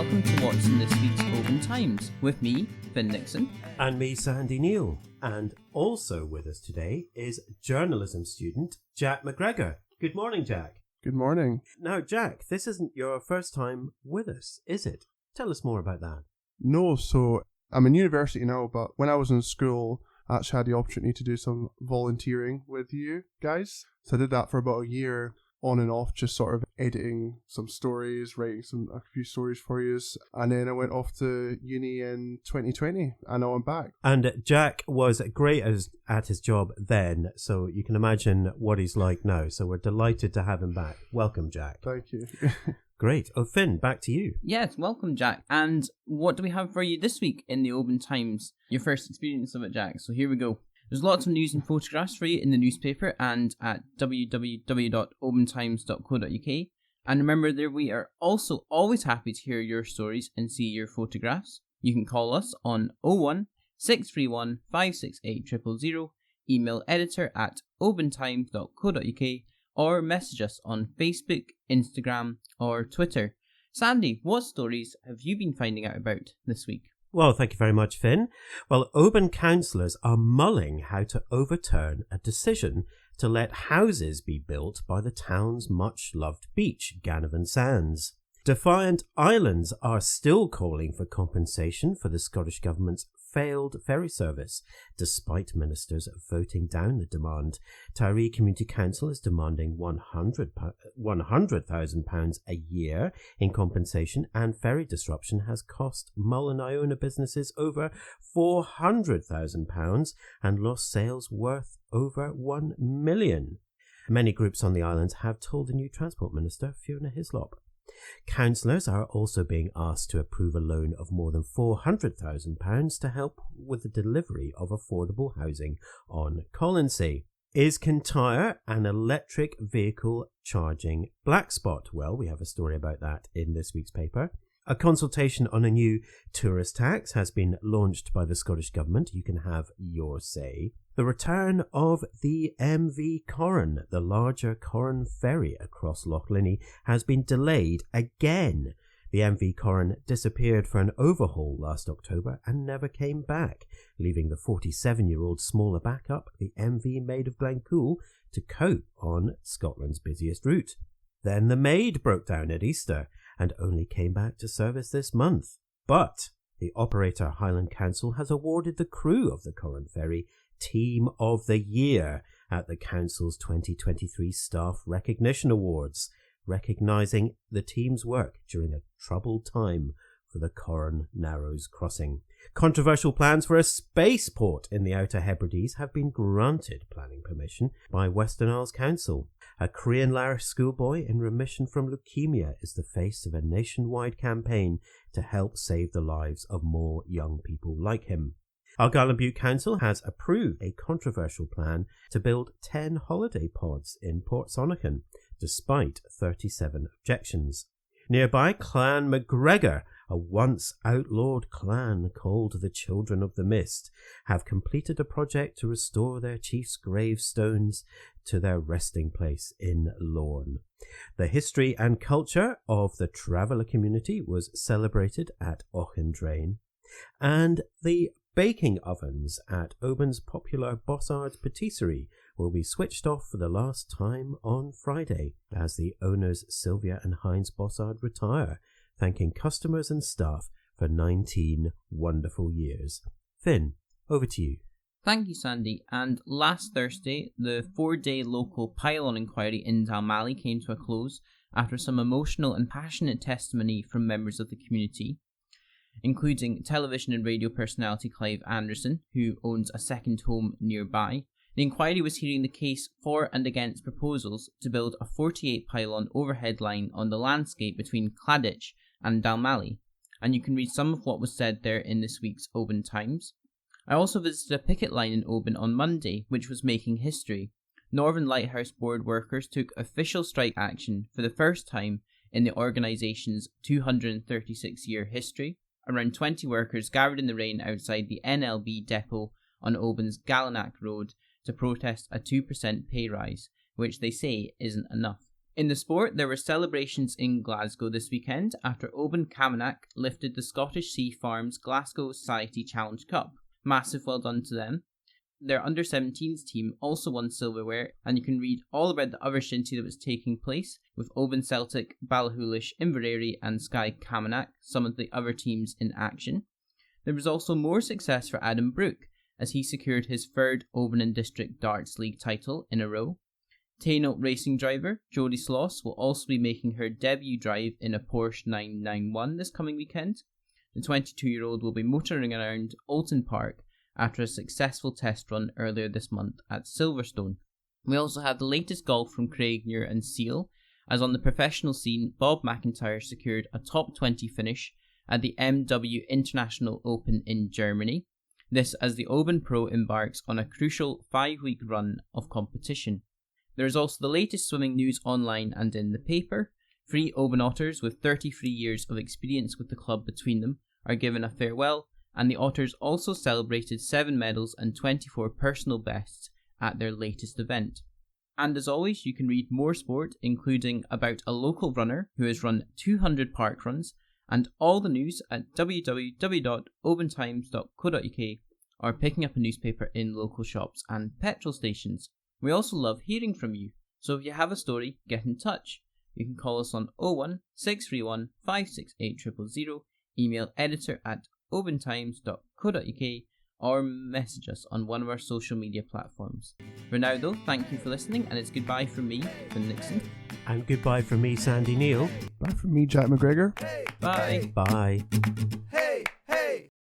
welcome to what's in this week's Oban Times, with me, Finn Nixon. And me, Sandy Neal. And also with us today is journalism student Jack McGregor. Good morning, Jack. Good morning. Now, Jack, this isn't your first time with us, is it? Tell us more about that. No, so I'm in university now, but when I was in school, I actually had the opportunity to do some volunteering with you guys. So I did that for about a year, on and off, just sort of editing some stories, writing a few stories for you. And then I went off to uni in 2020, and now I'm back. And Jack was great at his job then, so you can imagine what he's like now. So we're delighted to have him back. Welcome, Jack. Thank you. Great. Oh, Finn, back to you. Yes, welcome, Jack. And what do we have for you this week in the Oban Times? Your first experience of it, Jack. So here we go. There's lots of news and photographs for you in the newspaper and at www.obantimes.co.uk. And remember, there we are also always happy to hear your stories and see your photographs. You can call us on 01 631 568 000, email editor at obantimes.co.uk, or message us on Facebook, Instagram, or Twitter. Sandy, what stories have you been finding out about this week? Well, thank you very much, Finn. Well, Oban councillors are mulling how to overturn a decision to let houses be built by the town's much-loved beach, Ganavan Sands. Defiant Islands are still calling for compensation for the Scottish Government's failed ferry service, despite ministers voting down the demand. Tyree Community Council is demanding £100,000 a year in compensation, and ferry disruption has cost Mull and Iona businesses over £400,000 and lost sales worth over £1 million. Many groups on the islands have told the new Transport Minister, Fiona Hislop. Councillors are also being asked to approve a loan of more than £400,000 to help with the delivery of affordable housing on Colonsay. Is Kintyre an electric vehicle charging blackspot? Well, we have a story about that in this week's paper. A consultation on a new tourist tax has been launched by the Scottish Government. You can have your say. The return of the MV Corran, the larger Corran ferry across Loch Linnhe, has been delayed again. The MV Corran disappeared for an overhaul last October and never came back, leaving the 47-year-old smaller backup, the MV Maid of Glencoul, to cope on Scotland's busiest route. Then the Maid broke down at Easter and only came back to service this month. But the operator Highland Council has awarded the crew of the Corran ferry Team of the Year at the Council's 2023 Staff Recognition Awards, recognising the team's work during a troubled time for the Corran Narrows crossing. Controversial plans for a spaceport in the Outer Hebrides have been granted planning permission by Western Isles Council. A Korean-Irish schoolboy in remission from leukemia is the face of a nationwide campaign to help save the lives of more young people like him. Argyll and Bute Council has approved a controversial plan to build 10 holiday pods in Port Sonnican, despite 37 objections. Nearby, Clan MacGregor, a once outlawed clan called the Children of the Mist, have completed a project to restore their chief's gravestones to their resting place in Lorne. The history and culture of the traveller community was celebrated at Auchendrain, and the baking ovens at Oban's popular Bossard's Patisserie will be switched off for the last time on Friday as the owners Sylvia and Heinz Bossard retire, thanking customers and staff for 19 wonderful years. Finn, over to you. Thank you, Sandy. And last Thursday, the 4-day local pylon inquiry in Dalmally came to a close after some emotional and passionate testimony from members of the community, including television and radio personality Clive Anderson, who owns a second home nearby. The inquiry was hearing the case for and against proposals to build a 48-pylon overhead line on the landscape between Cladich and Dalmally, and you can read some of what was said there in this week's Oban Times. I also visited a picket line in Oban on Monday, which was making history. Northern Lighthouse Board workers took official strike action for the first time in the organisation's 236-year history. Around 20 workers gathered in the rain outside the NLB depot on Oban's Gallinack Road to protest a 2% pay rise, which they say isn't enough. In the sport, there were celebrations in Glasgow this weekend after Oban lifted the Scottish Sea Farms Glasgow Society Challenge Cup. Massive well done to them. Their under-17s team also won silverware, and you can read all about the other shinty that was taking place, with Oban Celtic, Ballachulish, Inveraray and Skye Camanachd, some of the other teams in action. There was also more success for Adam Brooke, as he secured his third Oban and District Darts League title in a row. Tainault racing driver Jodie Sloss will also be making her debut drive in a Porsche 991 this coming weekend. The 22-year-old will be motoring around Alton Park after a successful test run earlier this month at Silverstone. We also have the latest golf from Craignier and Seal, as on the professional scene, Bob McIntyre secured a top 20 finish at the MW International Open in Germany. This as the Oban Pro embarks on a crucial 5-week run of competition. There is also the latest swimming news online and in the paper. 3 Oban Otters with 33 years of experience with the club between them are given a farewell, and the Otters also celebrated 7 medals and 24 personal bests at their latest event. And as always, you can read more sport, including about a local runner who has run 200 park runs, and all the news at www.obantimes.co.uk, or picking up a newspaper in local shops and petrol stations. We also love hearing from you, so if you have a story, get in touch. You can call us on 01 631 568 000, email editor@obantimes.co.uk, or message us on one of our social media platforms. For now though, thank you for listening, and it's goodbye from me, Finn Nixon. And goodbye from me, Sandy Neal. Bye from me, Jack McGregor. Bye. Bye.